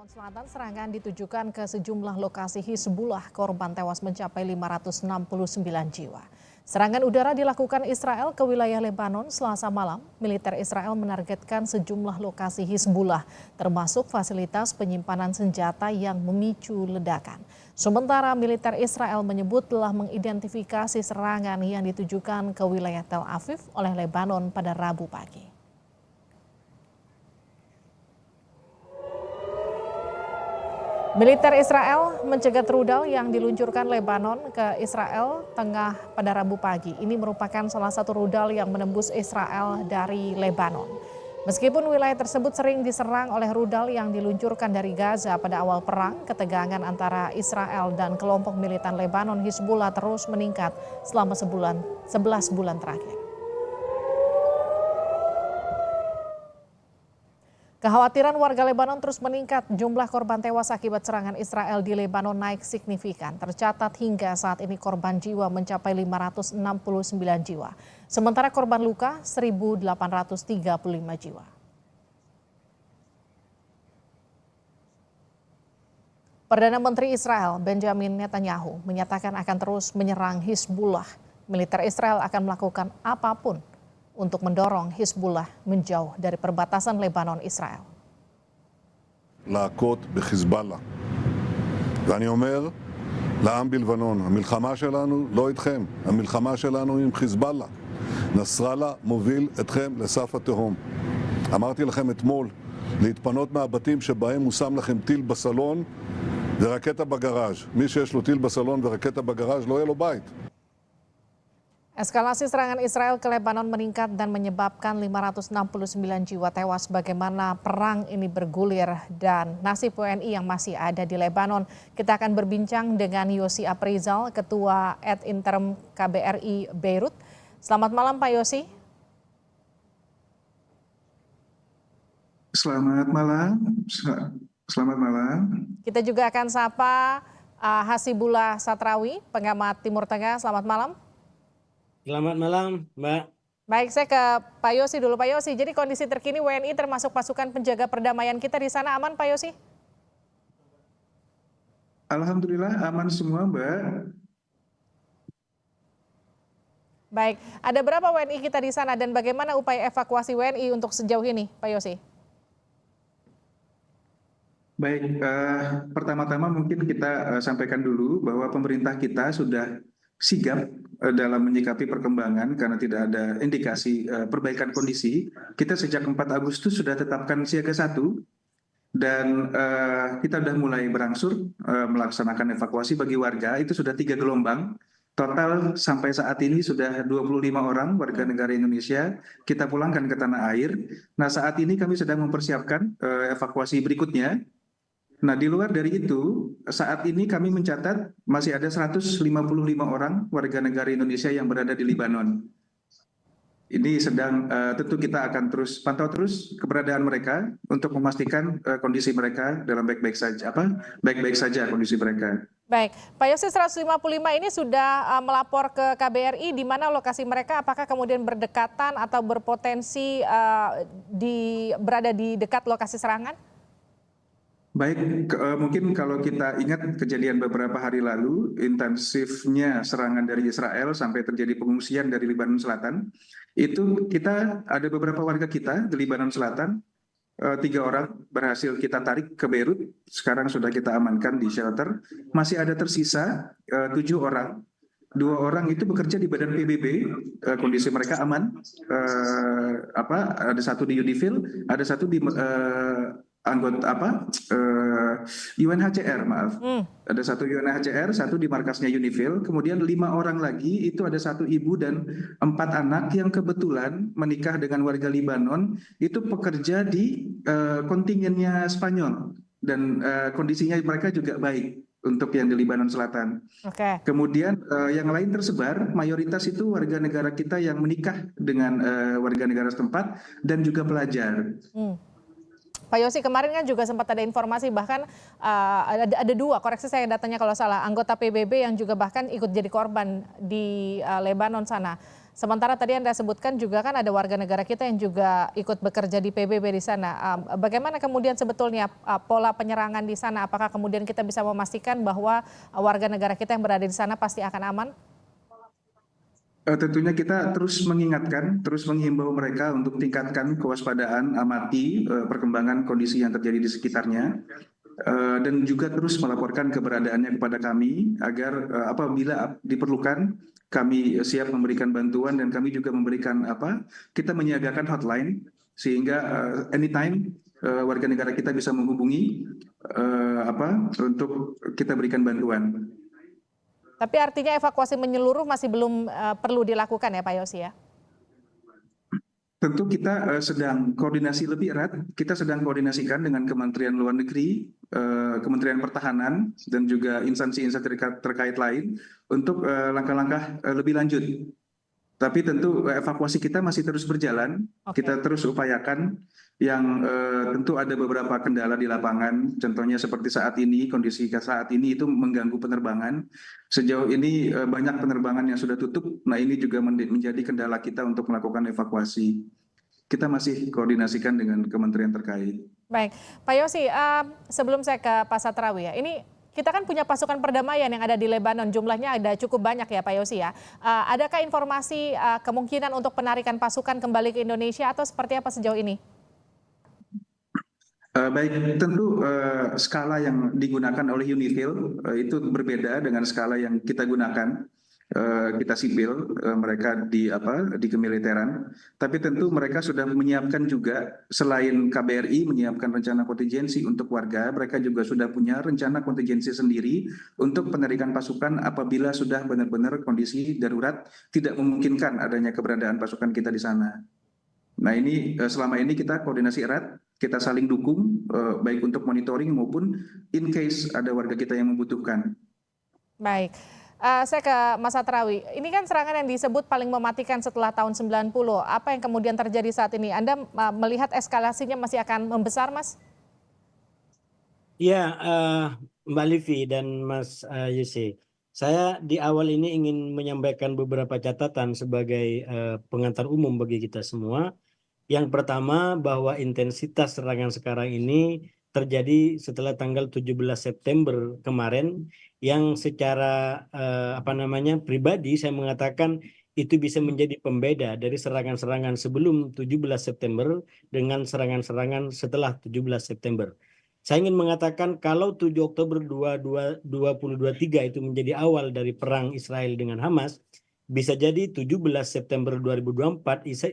Lebanon Selatan, serangan ditujukan ke sejumlah lokasi Hizbullah. Korban tewas mencapai 569 jiwa. Serangan udara dilakukan Israel ke wilayah Lebanon Selasa malam. Militer Israel menargetkan sejumlah lokasi Hizbullah, termasuk fasilitas penyimpanan senjata yang memicu ledakan. Sementara militer Israel menyebut telah mengidentifikasi serangan yang ditujukan ke wilayah Tel Aviv oleh Lebanon pada Rabu pagi. Militer Israel mencegat rudal yang diluncurkan Lebanon ke Israel Tengah pada Rabu pagi. Ini merupakan salah satu rudal yang menembus Israel dari Lebanon. Meskipun wilayah tersebut sering diserang oleh rudal yang diluncurkan dari Gaza pada awal perang, ketegangan antara Israel dan kelompok militan Lebanon Hizbullah terus meningkat selama 11 bulan terakhir. Kekhawatiran warga Lebanon terus meningkat. Jumlah korban tewas akibat serangan Israel di Lebanon naik signifikan. Tercatat hingga saat ini korban jiwa mencapai 569 jiwa. Sementara korban luka 1.835 jiwa. Perdana Menteri Israel Benjamin Netanyahu menyatakan akan terus menyerang Hizbullah. Militer Israel akan melakukan apapun untuk mendorong Hizbullah menjauh dari perbatasan Lebanon Israel. להכות בחיזבאללה. ואני אומר לעם בלבנון, המלחמה שלנו לא איתכם, המלחמה שלנו עם חיזבאללה. נסראללה מוביל אתכם לסף התהום. אמרתי לכם אתמול להתפנות מהבתים שבהם הוא שם לכם טיל בסלון ורקטה בגראז'. מי שיש לו טיל בסלון ורקטה בגראז' לא יהיה לו בית. Eskalasi serangan Israel ke Lebanon meningkat dan menyebabkan 569 jiwa tewas. Bagaimana perang ini bergulir dan nasib WNI yang masih ada di Lebanon. Kita akan berbincang dengan Yosi Aprizal, Ketua Ad Interim KBRI Beirut. Selamat malam Pak Yosi. Selamat malam. Selamat malam. Kita juga akan sapa Hasibullah Satrawi, pengamat Timur Tengah. Selamat malam. Selamat malam, Mbak. Baik, saya ke Pak Yosi dulu. Pak Yosi, jadi kondisi terkini WNI termasuk pasukan penjaga perdamaian kita di sana aman, Pak Yosi? Alhamdulillah aman semua, Mbak. Baik, ada berapa WNI kita di sana dan bagaimana upaya evakuasi WNI untuk sejauh ini, Pak Yosi? Baik, pertama-tama mungkin kita sampaikan dulu bahwa pemerintah kita sudah sigap dalam menyikapi perkembangan karena tidak ada indikasi perbaikan kondisi. Kita sejak 4 Agustus sudah tetapkan siaga 1 dan kita sudah mulai berangsur melaksanakan evakuasi bagi warga. Itu sudah 3 gelombang. Total sampai saat ini sudah 25 orang warga negara Indonesia kita pulangkan ke tanah air. Nah, saat ini kami sedang mempersiapkan evakuasi berikutnya. Nah, di luar dari itu, saat ini kami mencatat masih ada 155 orang warga negara Indonesia yang berada di Lebanon. Ini sedang tentu kita akan terus pantau terus keberadaan mereka untuk memastikan kondisi mereka dalam baik-baik saja kondisi mereka. Baik, Pak Yosi, 155 ini sudah melapor ke KBRI di mana lokasi mereka, apakah kemudian berdekatan atau berpotensi berada di dekat lokasi serangan? Baik, mungkin kalau kita ingat kejadian beberapa hari lalu, intensifnya serangan dari Israel sampai terjadi pengungsian dari Lebanon Selatan, itu kita ada beberapa warga kita di Lebanon Selatan, 3 orang berhasil kita tarik ke Beirut, sekarang sudah kita amankan di shelter, masih ada tersisa 7 orang. 2 orang itu bekerja di Badan PBB, kondisi mereka aman, ada satu di Unifil, ada satu di UNHCR, maaf. Ada satu UNHCR, satu di markasnya Unifil, kemudian 5 orang lagi itu ada 1 ibu dan 4 anak yang kebetulan menikah dengan warga Libanon, itu pekerja di kontingennya Spanyol dan kondisinya mereka juga baik untuk yang di Lebanon Selatan. Okay. Kemudian yang lain tersebar, mayoritas itu warga negara kita yang menikah dengan warga negara setempat dan juga pelajar. Pak Yosi, kemarin kan juga sempat ada informasi bahkan ada 2, koreksi saya datanya kalau salah, anggota PBB yang juga bahkan ikut jadi korban di Lebanon sana. Sementara tadi Anda sebutkan juga kan ada warga negara kita yang juga ikut bekerja di PBB di sana. Bagaimana kemudian sebetulnya pola penyerangan di sana? Apakah kemudian kita bisa memastikan bahwa warga negara kita yang berada di sana pasti akan aman? Tentunya kita terus mengingatkan, terus menghimbau mereka untuk tingkatkan kewaspadaan, amati perkembangan kondisi yang terjadi di sekitarnya, dan juga terus melaporkan keberadaannya kepada kami agar apabila diperlukan kami siap memberikan bantuan, dan kami juga memberikan kita menyiagakan hotline sehingga anytime warga negara kita bisa menghubungi untuk kita berikan bantuan. Tapi artinya evakuasi menyeluruh masih belum perlu dilakukan ya Pak Yosi ya? Tentu kita sedang koordinasi lebih erat, kita sedang koordinasikan dengan Kementerian Luar Negeri, Kementerian Pertahanan, dan juga instansi-instansi terkait lain untuk langkah-langkah lebih lanjut. Tapi tentu evakuasi kita masih terus berjalan, kita terus upayakan. Yang tentu ada beberapa kendala di lapangan, contohnya seperti saat ini, kondisi saat ini itu mengganggu penerbangan. Sejauh ini banyak penerbangan yang sudah tutup, nah ini juga menjadi kendala kita untuk melakukan evakuasi. Kita masih koordinasikan dengan kementerian terkait. Baik, Pak Yosi, sebelum saya ke Pak Satrawi ya, ini kita kan punya pasukan perdamaian yang ada di Lebanon, jumlahnya ada cukup banyak ya Pak Yosi ya. Adakah informasi kemungkinan untuk penarikan pasukan kembali ke Indonesia atau seperti apa sejauh ini? Baik, tentu skala yang digunakan oleh UNIFIL itu berbeda dengan skala yang kita gunakan, kita sipil, mereka di kemiliteran. Tapi tentu mereka sudah menyiapkan juga, selain KBRI menyiapkan rencana kontingensi untuk warga, mereka juga sudah punya rencana kontingensi sendiri untuk penarikan pasukan apabila sudah benar-benar kondisi darurat tidak memungkinkan adanya keberadaan pasukan kita di sana. Nah ini selama ini kita koordinasi erat, kita saling dukung baik untuk monitoring maupun in case ada warga kita yang membutuhkan. Baik, saya ke Mas Satrawi. Ini kan serangan yang disebut paling mematikan setelah tahun 90. Apa yang kemudian terjadi saat ini? Anda melihat eskalasinya masih akan membesar, Mas? Ya, Mbak Livi dan Mas Yose. Saya di awal ini ingin menyampaikan beberapa catatan sebagai pengantar umum bagi kita semua. Yang pertama, bahwa intensitas serangan sekarang ini terjadi setelah tanggal 17 September kemarin, yang secara pribadi saya mengatakan itu bisa menjadi pembeda dari serangan-serangan sebelum 17 September dengan serangan-serangan setelah 17 September. Saya ingin mengatakan kalau 7 Oktober 2023 itu menjadi awal dari perang Israel dengan Hamas, bisa jadi 17 September 2024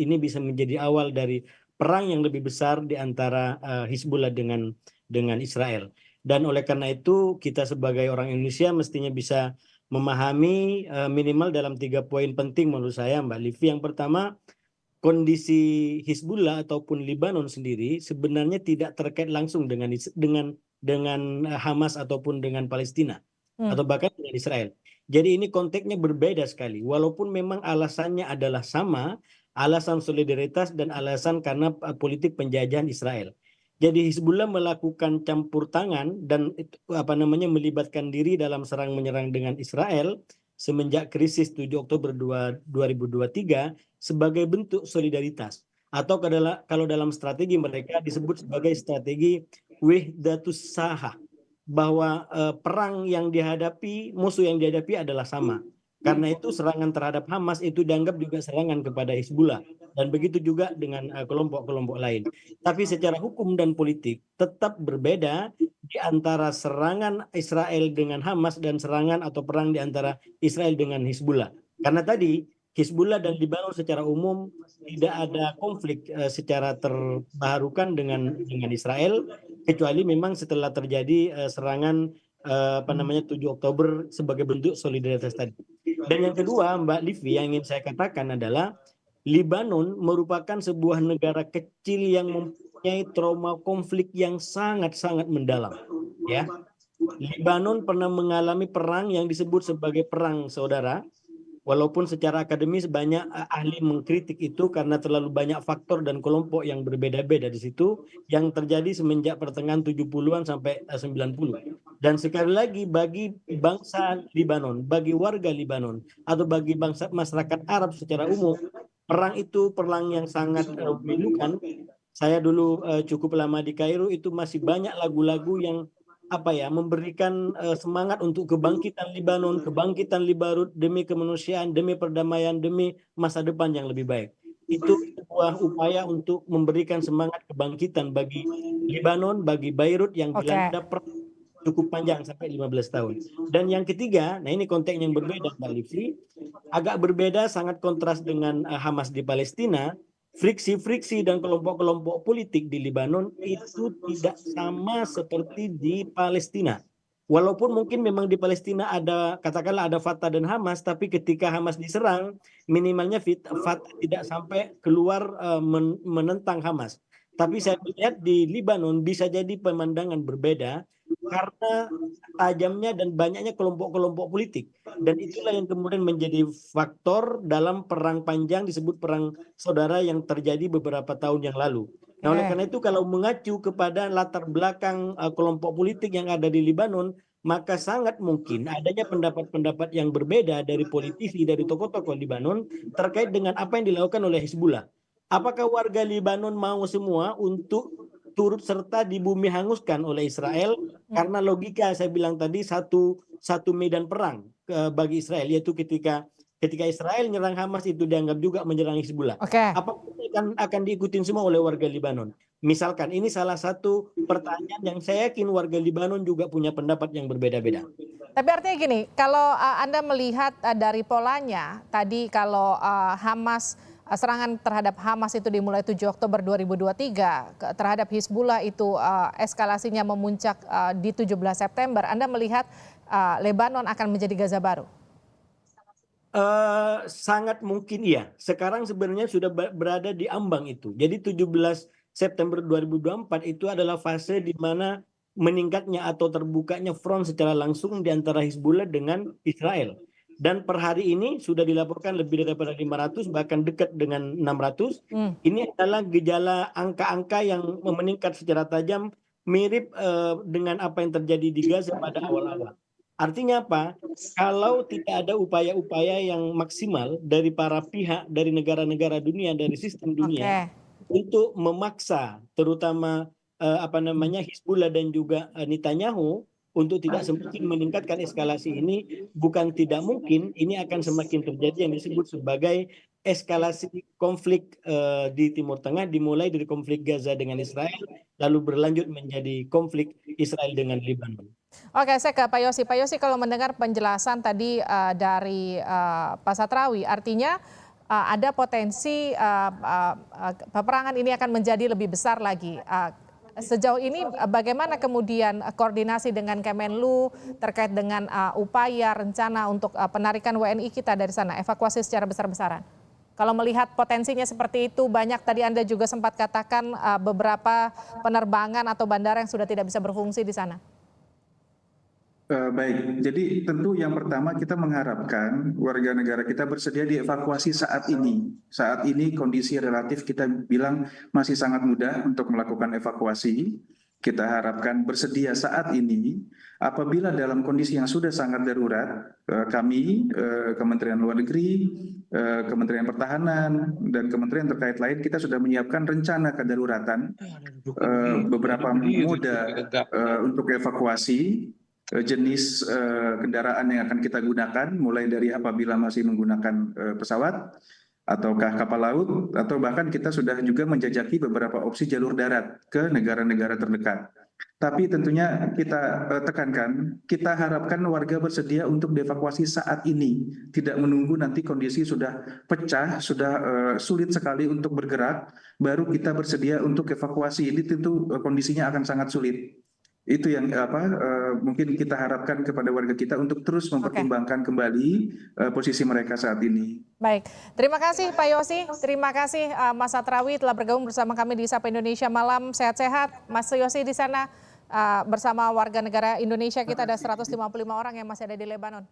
ini bisa menjadi awal dari perang yang lebih besar di antara Hizbullah dengan Israel. Dan oleh karena itu kita sebagai orang Indonesia mestinya bisa memahami minimal dalam 3 poin penting menurut saya, Mbak Livi. Yang pertama, kondisi Hizbullah ataupun Lebanon sendiri sebenarnya tidak terkait langsung dengan Hamas ataupun dengan Palestina atau bahkan dengan Israel. Jadi ini konteksnya berbeda sekali, walaupun memang alasannya adalah sama, alasan solidaritas dan alasan karena politik penjajahan Israel. Jadi Hizbullah melakukan campur tangan dan melibatkan diri dalam serang menyerang dengan Israel semenjak krisis 7 Oktober 2023 sebagai bentuk solidaritas. Atau kalau dalam strategi mereka disebut sebagai strategi wahdatus sahah, bahwa perang yang dihadapi, musuh yang dihadapi adalah sama. Karena itu serangan terhadap Hamas itu dianggap juga serangan kepada Hizbullah. Dan begitu juga dengan kelompok-kelompok lain. Tapi secara hukum dan politik tetap berbeda di antara serangan Israel dengan Hamas dan serangan atau perang di antara Israel dengan Hizbullah. Karena tadi Hizbullah dan Lebanon secara umum tidak ada konflik secara terbarukan dengan Israel, kecuali memang setelah terjadi serangan 7 Oktober sebagai bentuk solidaritas tadi. Dan yang kedua, Mbak Livi, yang ingin saya katakan adalah Lebanon merupakan sebuah negara kecil yang mempunyai trauma konflik yang sangat-sangat mendalam. Ya, Lebanon pernah mengalami perang yang disebut sebagai perang saudara. Walaupun secara akademis banyak ahli mengkritik itu karena terlalu banyak faktor dan kelompok yang berbeda-beda di situ yang terjadi semenjak pertengahan 70-an sampai 90. Dan sekali lagi bagi bangsa Libanon, bagi warga Libanon, atau bagi bangsa masyarakat Arab secara umum, perang itu perang yang sangat memilukan. Saya dulu cukup lama di Kairo, itu masih banyak lagu-lagu yang memberikan semangat untuk kebangkitan Libanon, kebangkitan Libanon demi kemanusiaan, demi perdamaian, demi masa depan yang lebih baik. Itu sebuah upaya untuk memberikan semangat kebangkitan bagi Libanon, bagi Beirut yang dilanda perang cukup panjang sampai 15 tahun. Dan yang ketiga, nah ini konteks yang berbeda Mbak Livli, agak berbeda, sangat kontras dengan Hamas di Palestina. Friksi-friksi dan kelompok-kelompok politik di Libanon itu tidak sama seperti di Palestina. Walaupun mungkin memang di Palestina ada, katakanlah ada Fatah dan Hamas, tapi ketika Hamas diserang, minimalnya Fatah tidak sampai keluar menentang Hamas. Tapi saya lihat di Libanon bisa jadi pemandangan berbeda karena tajamnya dan banyaknya kelompok-kelompok politik. Dan itulah yang kemudian menjadi faktor dalam perang panjang disebut perang saudara yang terjadi beberapa tahun yang lalu. Nah, oleh karena itu kalau mengacu kepada latar belakang kelompok politik yang ada di Libanon, maka sangat mungkin adanya pendapat-pendapat yang berbeda dari politisi, dari tokoh-tokoh Libanon terkait dengan apa yang dilakukan oleh Hizbullah. Apakah warga Libanon mau semua untuk turut serta di bumi hanguskan oleh Israel? Karena logika saya bilang tadi satu medan perang bagi Israel, yaitu ketika Israel menyerang Hamas itu dianggap juga menyerang Hizbullah. Apakah akan diikutin semua oleh warga Libanon? Misalkan ini salah satu pertanyaan yang saya yakin warga Libanon juga punya pendapat yang berbeda-beda. Tapi artinya gini, kalau Anda melihat dari polanya tadi, kalau serangan terhadap Hamas itu dimulai 7 Oktober 2023, terhadap Hizbullah itu eskalasinya memuncak di 17 September. Anda melihat Lebanon akan menjadi Gaza baru? Sangat mungkin iya. Sekarang sebenarnya sudah berada di ambang itu. Jadi 17 September 2024 itu adalah fase di mana meningkatnya atau terbukanya front secara langsung di antara Hizbullah dengan Israel. Dan per hari ini sudah dilaporkan lebih daripada 500, bahkan dekat dengan 600. Ini adalah gejala angka-angka yang meningkat secara tajam, mirip dengan apa yang terjadi di Gaza pada awal-awal. Artinya apa? Kalau tidak ada upaya-upaya yang maksimal dari para pihak, dari negara-negara dunia, dari sistem dunia, untuk memaksa terutama Hizbullah dan juga Netanyahu untuk tidak semakin meningkatkan eskalasi ini, bukan tidak mungkin ini akan semakin terjadi yang disebut sebagai eskalasi konflik di Timur Tengah, dimulai dari konflik Gaza dengan Israel, lalu berlanjut menjadi konflik Israel dengan Lebanon. Oke, saya ke Pak Yosi. Pak Yosi, kalau mendengar penjelasan tadi dari Pak Satrawi, artinya ada potensi peperangan ini akan menjadi lebih besar lagi. Sejauh ini bagaimana kemudian koordinasi dengan Kemenlu terkait dengan upaya rencana untuk penarikan WNI kita dari sana, evakuasi secara besar-besaran? Kalau melihat potensinya seperti itu, banyak tadi Anda juga sempat katakan beberapa penerbangan atau bandara yang sudah tidak bisa berfungsi di sana. Baik, jadi tentu yang pertama kita mengharapkan warga negara kita bersedia dievakuasi saat ini. Saat ini kondisi relatif kita bilang masih sangat mudah untuk melakukan evakuasi. Kita harapkan bersedia saat ini. Apabila dalam kondisi yang sudah sangat darurat, kami, Kementerian Luar Negeri, Kementerian Pertahanan, dan kementerian terkait lain, kita sudah menyiapkan rencana kedaruratan beberapa moda untuk evakuasi. Jenis kendaraan yang akan kita gunakan, mulai dari apabila masih menggunakan pesawat ataukah kapal laut, atau bahkan kita sudah juga menjajaki beberapa opsi jalur darat ke negara-negara terdekat. Tapi tentunya kita tekankan, kita harapkan warga bersedia untuk dievakuasi saat ini, tidak menunggu nanti kondisi sudah pecah, sudah sulit sekali untuk bergerak, baru kita bersedia untuk evakuasi. Ini tentu kondisinya akan sangat sulit. Itu yang mungkin kita harapkan kepada warga kita untuk terus mempertimbangkan kembali posisi mereka saat ini. Baik, terima kasih Pak Yosi, terima kasih Mas Satrawi telah bergabung bersama kami di Sapa Indonesia Malam. Sehat-sehat Mas Yosi di sana bersama warga negara Indonesia, kita ada 155 orang yang masih ada di Lebanon.